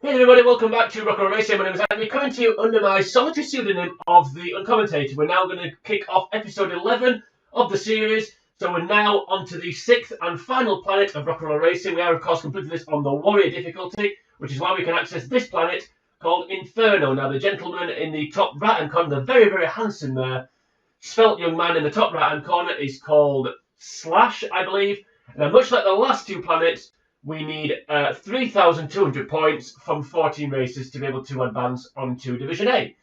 Hey everybody, welcome back to Rock and Roll Racing. My name is Andy, coming to you under my solitary pseudonym of the Uncommentator. We're now going to kick off episode 11 of the series. So we're now on to the 6th and final planet of Rock and Roll Racing. We are of course completing this on the Warrior difficulty, which is why we can access this planet called Inferno. Now the gentleman in the top right hand corner, the very, very handsome svelte young man in the top right hand corner is called Slash, I believe. Now much like the last two planets, we need 3,200 points from 14 races to be able to advance onto Division A.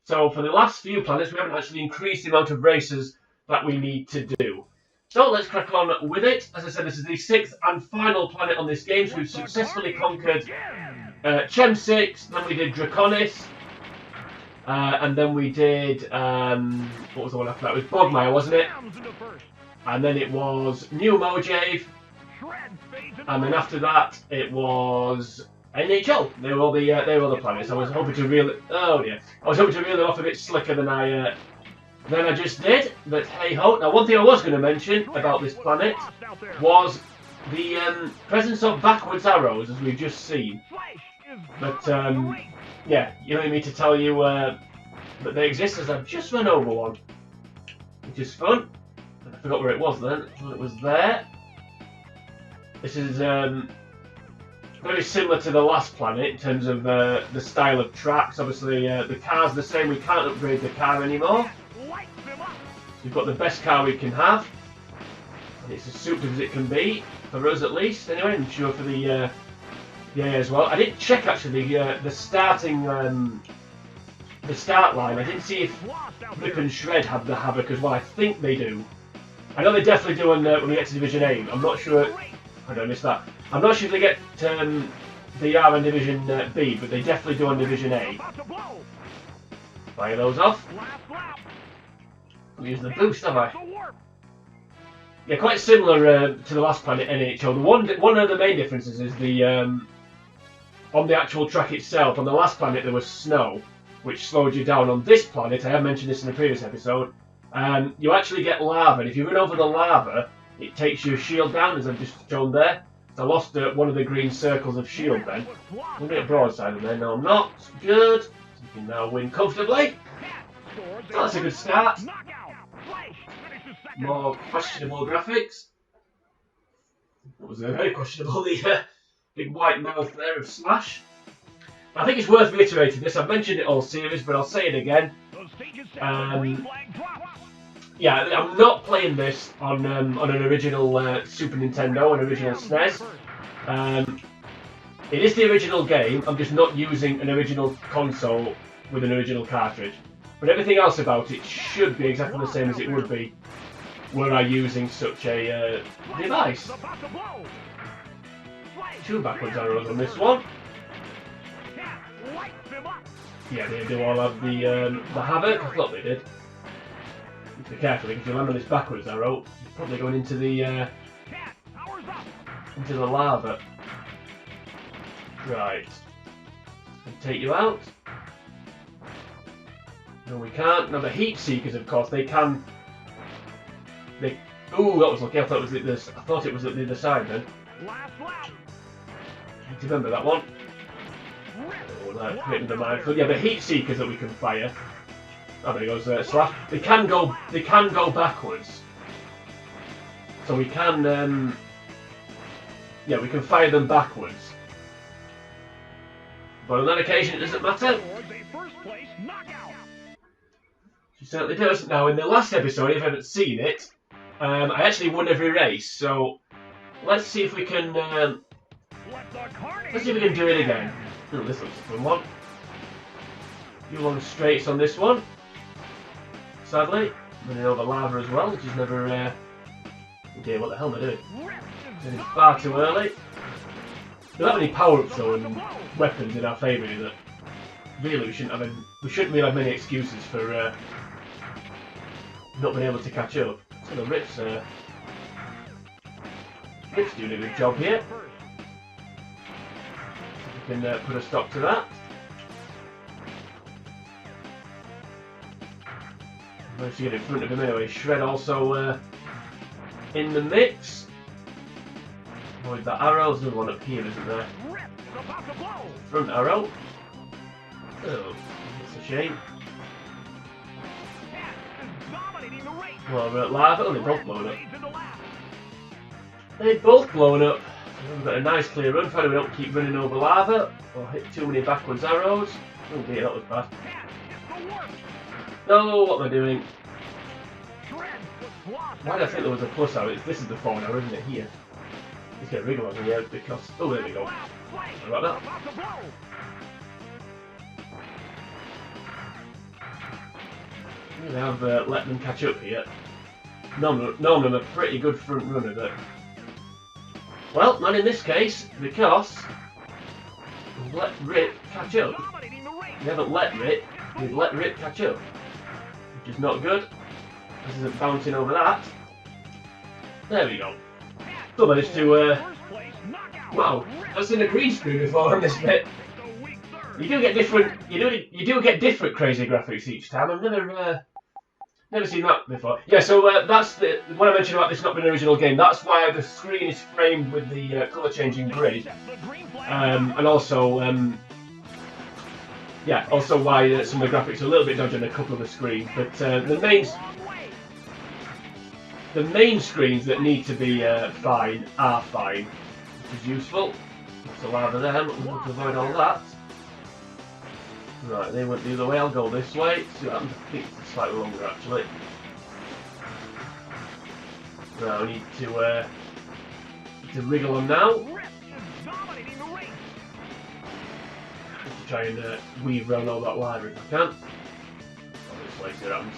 So for the last few planets, we haven't actually increased the amount of races that we need to do. So let's crack on with it. As I said, this is the 6th and final planet on this game. So we've successfully conquered Chem 6, then we did Draconis, and then we did, what was the one after that? It was Bogmire, wasn't it? And then it was New Mojave. And then after that, it was NHL. They were all the planets. I was hoping to reel it. Oh dear. I was hoping to reel it off a bit slicker than I just did. But hey ho. Now, one thing I was going to mention about this planet was the presence of backwards arrows, as we've just seen. But yeah, you don't need me to tell you that they exist, as I've just run over one, which is fun. I forgot where it was then. I thought it was there. This is very similar to the last planet in terms of the style of tracks. Obviously, the car's the same. We can't upgrade the car anymore. So we've got the best car we can have. And it's as suited as it can be, for us at least. Anyway, I'm sure for the A as well. I didn't check actually the starting the start line. I didn't see if Rip and Shred have the Havoc as well. I think they do. I know they definitely do when we get to Division A. I'm not sure. I don't miss that. I'm not sure if they get the R in Division B, but they definitely do on Division A. Fire those off. I'm using the boost, have I? Yeah, quite similar to the last planet, NHL. One of the main differences is the on the actual track itself. On the last planet there was snow, which slowed you down. On this planet, I have mentioned this in the previous episode, you actually get lava, and if you run over the lava, it takes your shield down, as I've just shown there. So I lost one of the green circles of shield then. I'm going to broadside of there. No, I'm not. Good. So you can now win comfortably. So that's a good start. More questionable graphics. That was very questionable, the big white mouth there of Slash. I think it's worth reiterating this. I've mentioned it all series, but I'll say it again. Yeah, I'm not playing this on an original Super Nintendo, an original SNES. It is the original game, I'm just not using an original console with an original cartridge. But everything else about it should be exactly the same as it would be were I using such a device. 2 backwards arrows on this one. Yeah, they do all have the Havoc. I thought they did. Be careful, because if you land on this backwards arrow, you're probably going into the lava. Right. Can take you out. No, we can't. No, the heat seekers, of course, they can. Ooh, that was lucky. I thought it was at the other side then. Need to remember that one. Oh, hitting the minefield. Yeah, the heat seekers that we can fire. Oh, there goes Slash. They can go backwards. So we can, yeah, we can fire them backwards. But on that occasion, it doesn't matter. She certainly does. Now, in the last episode, if you haven't seen it, I actually won every race. So let's see if we can. Let's see if we can do it again. Oh, this looks a fun one. You long straights on this one. Sadly, running over lava as well, which is never. Oh dear, what the hell am I doing? It's far too early. We don't have any power-ups though and weapons in our favour that really we shouldn't really have many excuses for not being able to catch up. So the Rip's doing a good job here. We can put a stop to that. Managed to get in front of him anyway. Shred also in the mix. Avoid that arrow. There's another one up here, isn't there? Front arrow. Oh, that's a shame. More lava. Oh, they've both blown up. They've both blown up. We've got a nice clear run. Finally, we don't keep running over lava or hit too many backwards arrows. Oh dear, that was bad. No, what am I doing? Why did I think there was a plus arrow? This is the forward arrow, isn't it? Here. Let's get a wriggle on here because... Oh, there we go. Sorry about that. They have let them catch up here. Normally I'm a pretty good front runner, but... Well, not in this case, because... we've let Rip catch up. We haven't let Rip, we've let Rip catch up. Which is not good. This isn't bouncing over that. There we go. Still managed to, wow, I've seen a green screen before on this bit. You do get different, you do get different crazy graphics each time. I've never seen that before. Yeah, so that's what I mentioned about this not being an original game. That's why the screen is framed with the colour changing grid, and also, yeah, also why some of the graphics are a little bit dodgy on a couple of the screens. But the main screens that need to be fine are fine, which is useful. So lava there, we want to avoid all that. Right, they went the other way, I'll go this way. See what happens. I think it's slightly longer actually. Now I need to wriggle on now. Just to try and weave around all that lava if I can. Go this way, see what happens.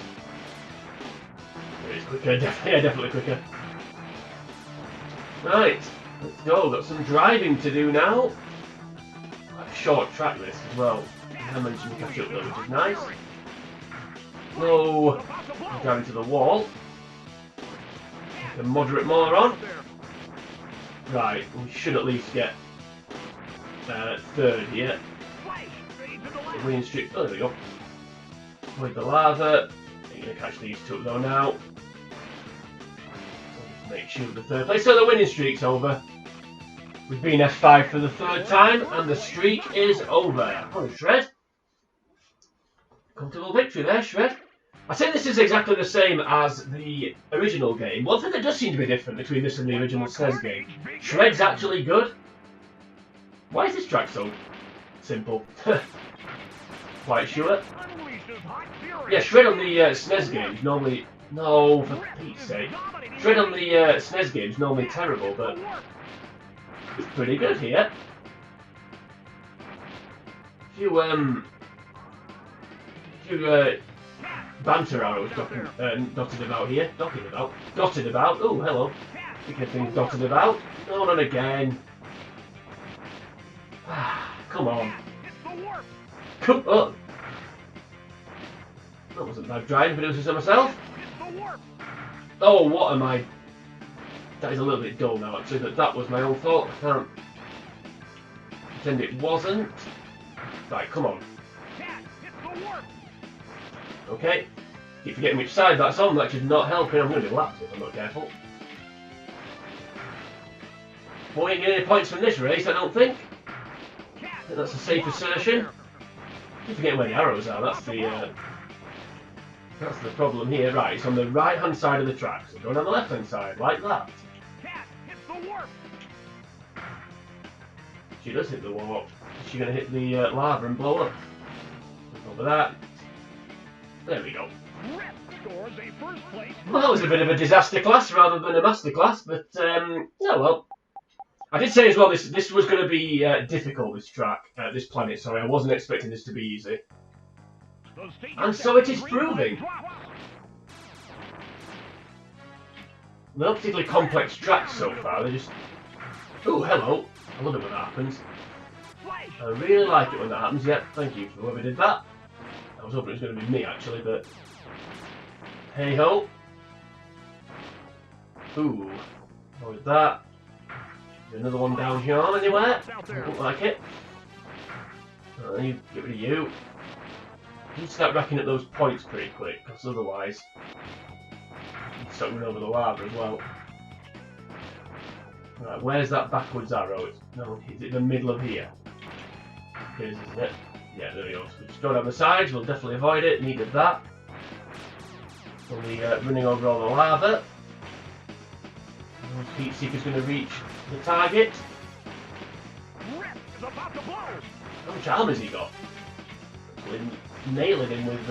It is quicker, yeah, definitely quicker. Right, let's go. Got some driving to do now. Quite a short track this as well. I managed to catch up though, which is nice. No, I'm driving to the wall. Like a moderate moron. Right, we should at least get third here. Winning streak. Oh, there we go. Avoid the lava. I'm going to catch these two though now. So make sure the third place. So the winning streak's over. We've been F5 for the third time, and the streak is over. Oh, Shred. Comfortable victory there, Shred. I think this is exactly the same as the original game. One thing that does seem to be different between this and the original SNES game. Shred's actually good. Why is this track so simple? Quite sure. Yeah, Shred on the SNES games normally... No, for Pete's sake. Shred on the SNES games normally terrible, but it's pretty good here. A few banter arrows dotted about here. Dotted about. Oh, hello. Speaking of things dotted about. No, not again. Come on. Come on. That wasn't bad driving, producers and myself. Oh, what am I? That is a little bit dull now, actually, but that was my own fault. I can't pretend it wasn't. Right, come on. Okay. Keep forgetting which side that's on, which is not helping. I'm going to be lapped if I'm not careful. Won't get any points from this race, I don't think. I think that's a safe assertion. Keep forgetting where the arrows are, that's the problem here. Right, it's on the right hand side of the track, so going on the left hand side, like that. She does hit the warp. Is she going to hit the lava and blow up? Over that. There we go. Well, that was a bit of a disaster class rather than a master class, but oh well. I did say as well this was going to be difficult, this track, this planet, sorry. I wasn't expecting this to be easy. And so it is proving. They're not particularly complex tracks so far, they're just... Oh, hello. I love it when that happens. I really like it when that happens. Yep, thank you for whoever did that. I was hoping it was going to be me actually, but... Hey ho. Ooh. Avoid that. Another one down here anywhere. Doesn't look like it. You get rid of you. You need to start racking up those points pretty quick, because otherwise you start running over the lava as well. Right, where's that backwards arrow? No, is it the middle of here? It is, isn't it? Yeah, there we go. So just go down the sides, we'll definitely avoid it. Needed that. We'll be running over all the lava. Heat Seeker's going to reach the target. How much armor has he got? Actually, nailing him with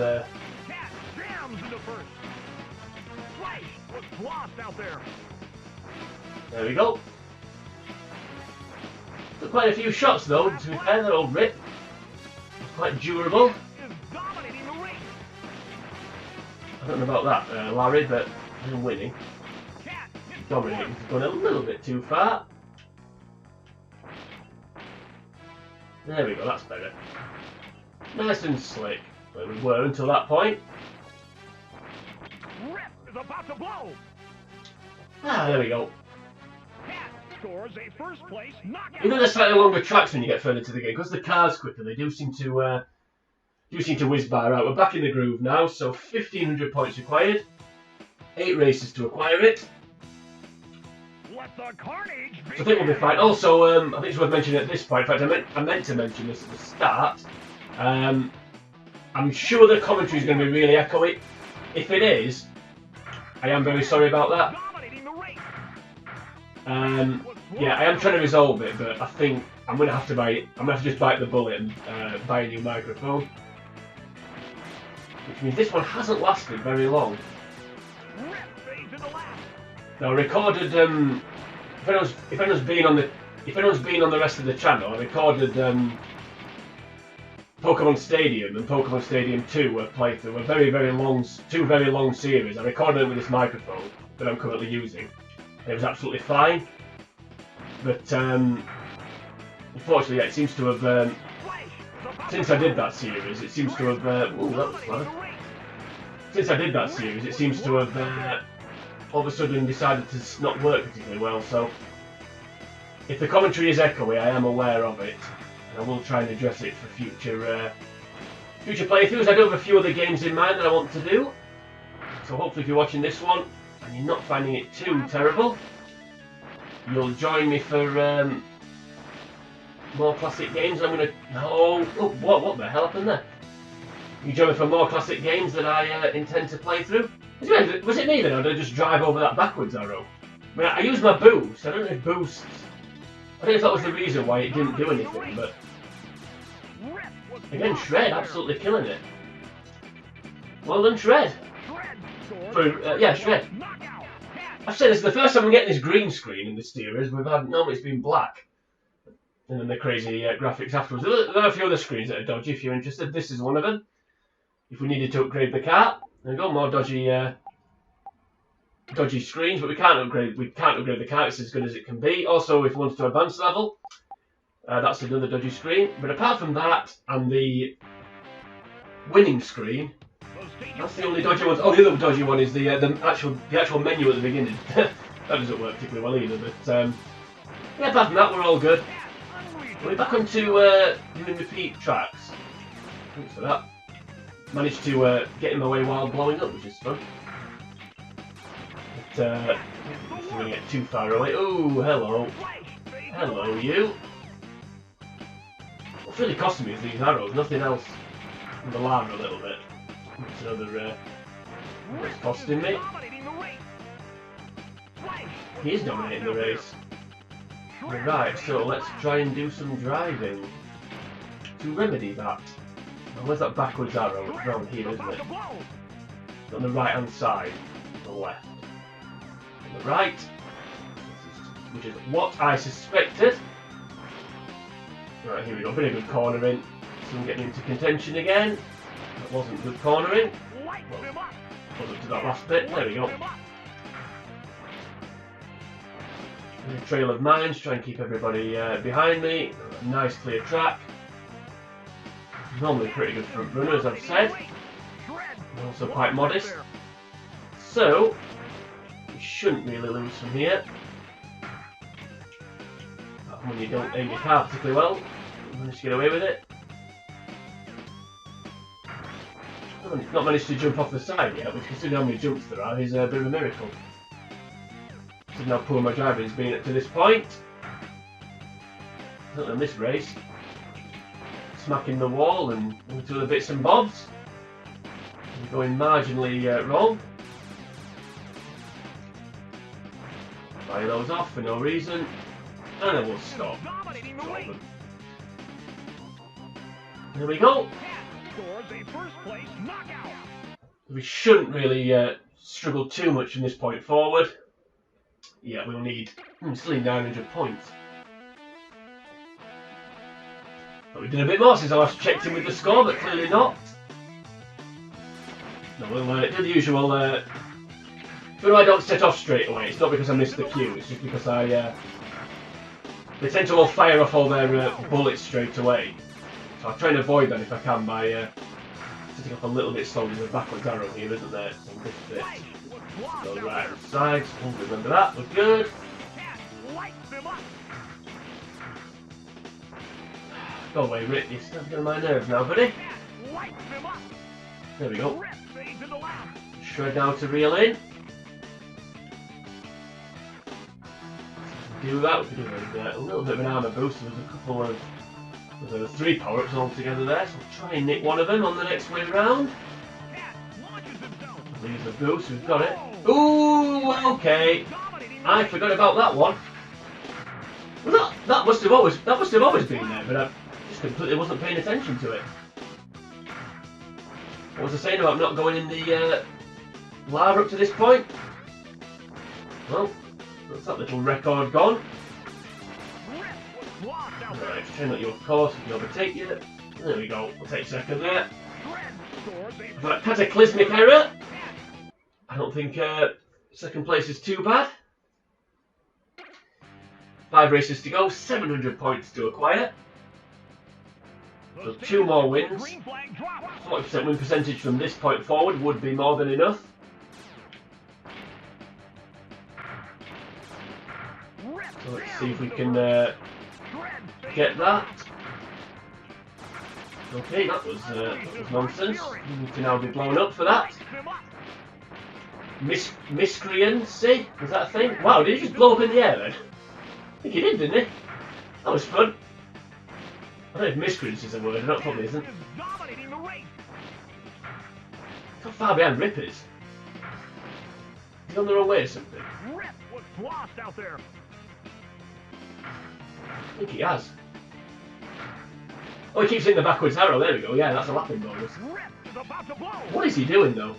There we go. Took quite a few shots though, to be fair, they're all ripped. Quite durable. I don't know about that, Larry, but I'm winning. Dominating's gone a little bit too far. There we go, that's better. Nice and slick, where we were until that point. Ah, there we go. You know, there's slightly longer tracks when you get further to the game because the car's quicker. They do seem to whiz by. Right, we're back in the groove now. So 1,500 points required. 8 races to acquire it. So I think we'll be fine. Also, I think it's worth mentioning at this point. In fact, I meant to mention this at the start. I'm sure the commentary is going to be really echoey. If it is, I am very sorry about that. Yeah, I am trying to resolve it, but I think I'm going to have to buy it. I'm going to have to just bite the bullet and buy a new microphone. Which means this one hasn't lasted very long. Now, I recorded, if anyone's been on the rest of the channel, I recorded Pokemon Stadium and Pokemon Stadium 2 were playthrough, two very long series. I recorded them with this microphone that I'm currently using. And it was absolutely fine. But unfortunately, yeah, it seems to have since I did that series, it seems to have ooh, that was clever. Since I did that series, it seems to have all of a sudden decided to not work particularly well. So if the commentary is echoey, I am aware of it, and I will try and address it for future playthroughs. I do have a few other games in mind that I want to do. So hopefully, if you're watching this one and you're not finding it too terrible, you'll join me for more classic games. I'm gonna. Oh, what the hell happened there? You join me for more classic games that I intend to play through. Was it me then, or did I just drive over that backwards arrow? I mean, I used my boost. I don't know if boosts. I think if that was the reason why it didn't do anything, but again, Shred absolutely killing it. Well done, Shred. Yeah, Shred. I've said this is the first time I'm getting this green screen in the series. We've had normally it's been black, and then the crazy graphics afterwards. There are a few other screens that are dodgy. If you're interested, this is one of them. If we needed to upgrade the car, there we go. More dodgy screens, but we can't upgrade the car. It's as good as it can be. Also, if we wanted to advance level, that's another dodgy screen. But apart from that and the winning screen, that's the only dodgy one. Oh, the other dodgy one is the actual menu at the beginning. That doesn't work particularly well either. But yeah, apart from that, we're all good. We're back onto doing repeat tracks. Thanks for that. Managed to get in my way while blowing up, which is fun. But if we're going to get too far away. Oh, hello. Hello, you. What's really costing me is these arrows, nothing else. And the lava a little bit. That's another what's costing me. He is dominating the race. Right, so let's try and do some driving to remedy that. Now, where's that backwards arrow? It's around here, isn't it? It's on the right hand side, the left. On the right, which is what I suspected. Right, here we go, pretty good cornering. So I'm getting into contention again. That wasn't good cornering. Well, wasn't to that last bit. There we go. A trail of mines, try and keep everybody behind me. Nice clear track. Normally pretty good front runner, as I've said. I'm also quite modest. So, you shouldn't really lose from here. Apart when you don't aim your car particularly well, you manage to get away with it. I've not managed to jump off the side yet, which considering how many jumps there are is a bit of a miracle. So imagine how poor my driving has been up to this point. Not in this race. Smacking the wall and into other bits and bobs. I'm going marginally wrong. Fire those off for no reason. And then we'll stop. There we go. We shouldn't really struggle too much from this point forward. Yeah, we'll need still need 900 points. But we've done a bit more since I last checked in with the score, but clearly not. No, we'll do the usual. But I don't set off straight away. It's not because I missed the cue. It's just because they tend to all fire off all their bullets straight away. So I'll try and avoid them if I can by setting off a little bit slowly with a backwards arrow here, isn't there? So this bit. Go right hand side. Remember that. We're good. Go away, Rick. You're starting to get on my nerves now, buddy. There we go. Shred down to reel in. Do that. We can do a little bit of an armour boost. There's a couple of. There's 3 power-ups all together there, so we'll try and nick one of them on the next way round. Leave the boost. We've got it. Ooh, okay. I forgot about that one. Well, that must have always been there, but I just completely wasn't paying attention to it. What was I saying about not going in the lava up to this point? Well, that's that little record gone. Right, turn up your course, we can overtake you. There we go, we'll take second there. For that cataclysmic error, I don't think second place is too bad. 5 races to go, 700 points to acquire. So 2 more wins. 40% win percentage from this point forward would be more than enough. So let's see if we can get that. Okay, that was nonsense. We need to now be blown up for that. Miscreancy? Was that a thing? Wow, did he just blow up in the air then? I think he did, didn't he? That was fun. I don't know if miscreants is a word, it probably isn't. How far behind Rip is? He's on the wrong way or something? I think he has. Oh, he keeps hitting the backwards arrow, there we go, yeah, that's a lapping bonus. What is he doing though?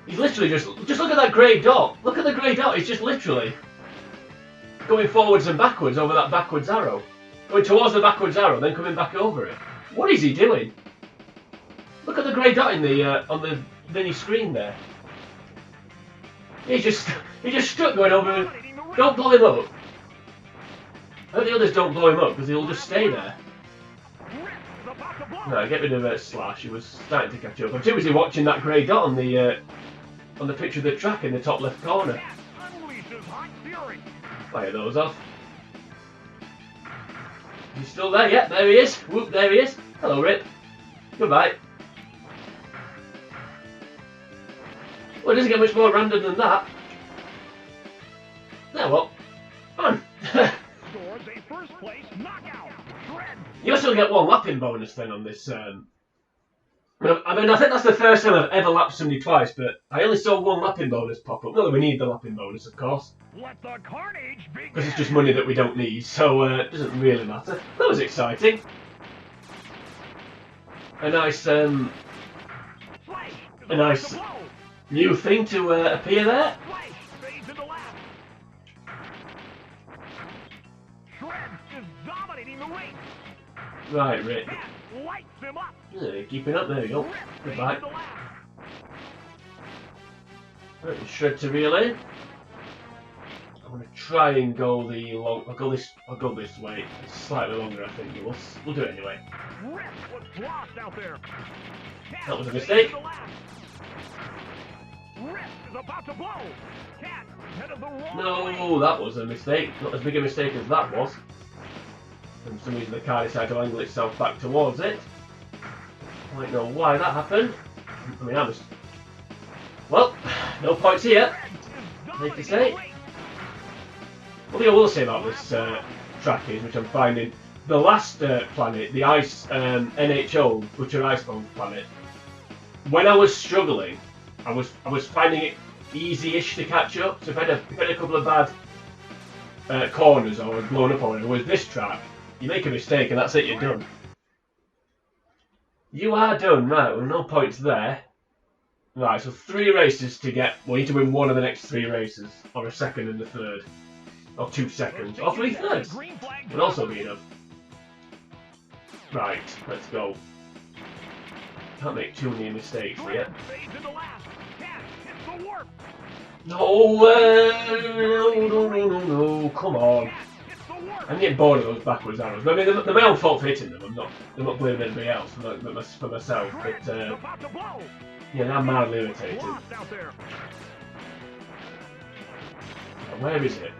He's literally just look at that grey dot. Look at the grey dot, he's just literally going forwards and backwards over that backwards arrow. Going towards the backwards arrow, then coming back over it. What is he doing? Look at the grey dot in the on the mini screen there. He just stuck going over. Don't blow him up. I hope the others don't blow him up because he'll just stay there. No, get rid of Slash. He was starting to catch up. I'm too busy watching that grey dot on the picture of the track in the top left corner. Fire those off. He's still there? Yep, there he is. Whoop, there he is. Hello, Rip. Goodbye. Well, it doesn't get much more random than that. Now what? Fun. You'll still get 1 lapping bonus then on this. I mean, I think that's the first time I've ever lapped somebody twice, but I only saw 1 lapping bonus pop up. Not that we need the lapping bonus, of course. Because it's just money that we don't need, so it doesn't really matter. That was exciting. A nice new thing to appear there. Right, Rick. Yeah, keeping up, there we go. Goodbye. Right, Shred to reel in. I'm gonna try and go the long. I'll go this way. It's slightly longer, I think. We'll do it anyway. That was a mistake. No, that was a mistake. Not as big a mistake as that was. And for some reason the car decided to angle itself back towards it. I don't know why that happened. I mean, well, No points here. Safe to say. One thing I will say about this track is, which I'm finding, the last planet, the ice NHO, Butcher Icebone's planet, when I was struggling, I was finding it easy-ish to catch up. So if I had a couple of bad corners or was blown up or whatever, with this track, you make a mistake and that's it, you're done. You are done, right, well no points there. Right, so 3 races to get, we need to win 1 of the next 3 races, or a 2nd and a 3rd. Or 2 seconds, or 3 thirds would also be enough. Right, let's go. Can't make too many mistakes here. No, no, come on. I'm getting bored of those backwards arrows. I mean, they're my own fault for hitting them. I'm not blaming anybody else, for myself. But yeah, I'm mildly irritated. Where is it?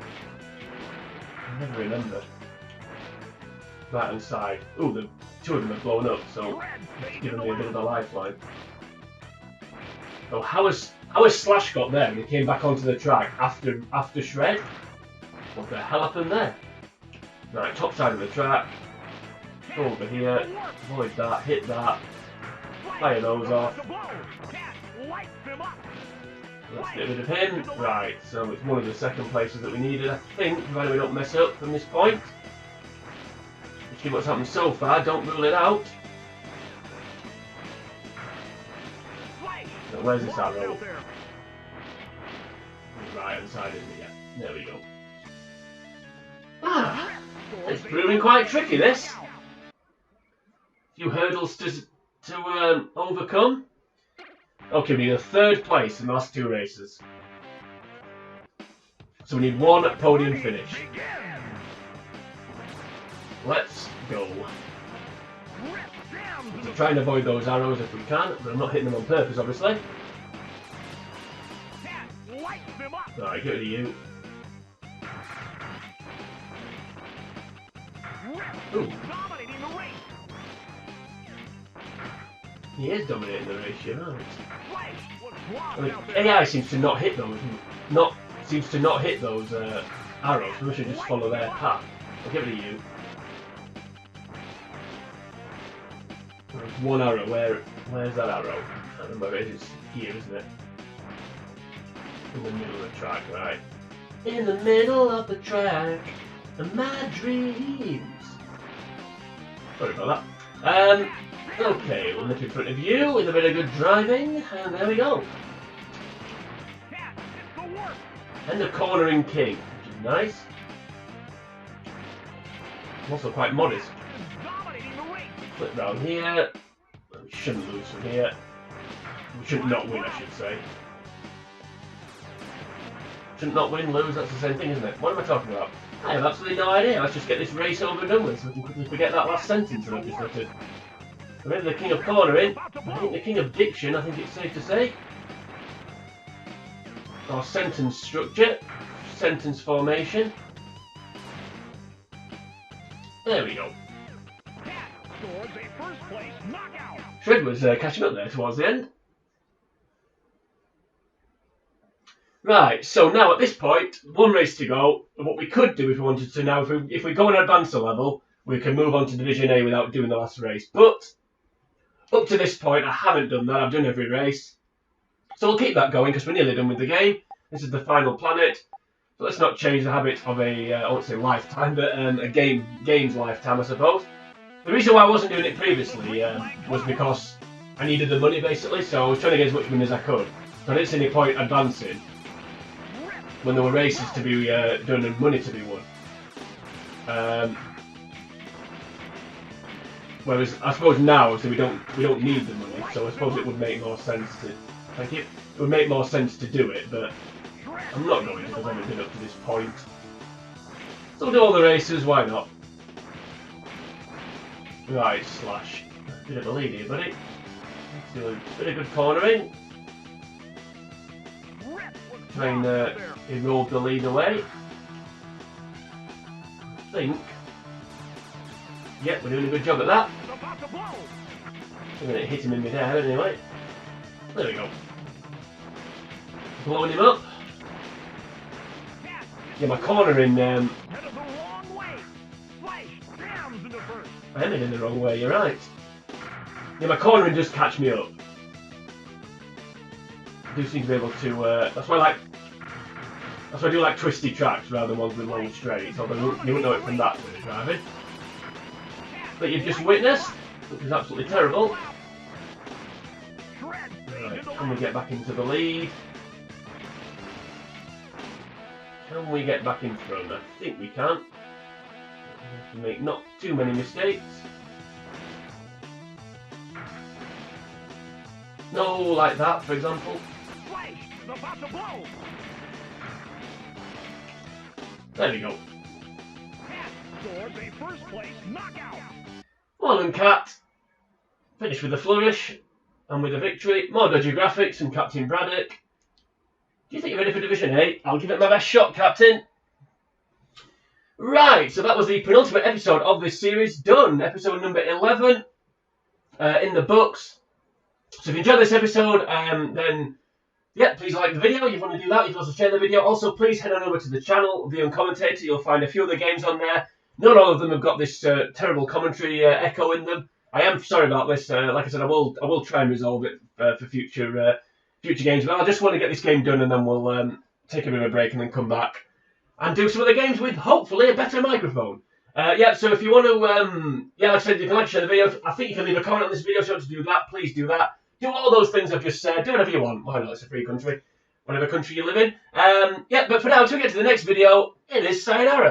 I never remember. Right hand side. Ooh, the 2 of them have blown up, so it's giving me a bit of a lifeline. Oh, how has Slash got there when he came back onto the track after Shred? What the hell happened there? Right, top side of the track. Go over here, avoid that, hit that, fire those off. Let's get rid of him. Right, so it's one of the 2nd places that we needed, I think, provided we don't mess up from this point. Let's see what's happened so far, don't rule it out. So where's this arrow? Right hand side, isn't it? Yeah, there we go. Ah, it's proving quite tricky, this. A few hurdles to overcome. Okay, we need a 3rd place in the last 2 races. So we need 1 podium finish. Let's go. So try and avoid those arrows if we can, but I'm not hitting them on purpose, obviously. Right, get rid of you. Ooh. He is dominating the race, you're right. I mean, AI seems to not hit those. Arrows. We should just follow their path. I'll get rid of you. There's 1 arrow. Where's that arrow? I can't remember. It's here, isn't it? In the middle of the track, right? In the middle of the track, my dreams. Sorry about that. Okay, we'll look in front of you with a bit of good driving, and there we go. And the cornering king, which is nice. Also quite modest. Flip round here. We shouldn't lose from here. We should not win, I should say. Shouldn't not win, lose, that's the same thing, isn't it? What am I talking about? I have absolutely no idea. Let's just get this race over and done with so we can quickly forget that last sentence that I've just uttered. Remember the king of cornering, I think the king of diction, I think it's safe to say. Or sentence structure, sentence formation. There we go. Shred was catching up there towards the end. Right, so now at this point, 1 race to go. What we could do if we wanted to now, if we go and advance a level, we can move on to Division A without doing the last race. But up to this point, I haven't done that. I've done every race. So we'll keep that going because we're nearly done with the game. This is the final planet. So let's not change the habit of I won't say lifetime, but a game's lifetime, I suppose. The reason why I wasn't doing it previously was because I needed the money, basically. So I was trying to get as much money as I could. So I didn't see any point advancing when there were races to be done and money to be won. Whereas I suppose now, so we don't need the money, so I suppose it would make more sense to. Thank you. It would make more sense to do it, but I'm not going to because I haven't been up to this point. So we'll do all the races. Why not? Right, Slash. Bit of a lead here, buddy. Let's do a bit of good cornering. Try and erode the lead away. I think. Yep, we're doing a good job at that. I'm going to hit him in mid-air anyway. There we go. Blowing him up. Yeah, my cornering. I am in the wrong way. You're right. Yeah, my cornering does catch me up. I do seem to be able to. That's why I do like twisty tracks rather than ones with long straights. Although you wouldn't know it from that driving. But you've just witnessed, which is absolutely terrible. Right, can we get back into the lead? Can we get back in front? I think we can. We have to make not too many mistakes. No, like that, for example. There we go. Well done, Cat. Finished with a flourish and with a victory. More dodgy graphics from Captain Braddock. Do you think you're ready for Division 8? I'll give it my best shot, Captain. Right, so that was the penultimate episode of this series. Done. Episode number 11 in the books. So if you enjoyed this episode, then yeah, please like the video. If you want to do that, you can also share the video. Also, please head on over to the channel, The Uncommentator. You'll find a few other games on there. Not all of them have got this terrible commentary echo in them. I am sorry about this. Like I said, I will try and resolve it for future games. But I just want to get this game done, and then we'll take a bit of a break and then come back and do some other games with hopefully a better microphone. Yeah, so if you want to, yeah, like I said, you can like, share the video. I think you can leave a comment on this video if you want to do that. Please do that. Do all those things I've just said. Do whatever you want. Why not? It's a free country. Whatever country you live in. Yeah, but for now, until we get to the next video, it is sayonara.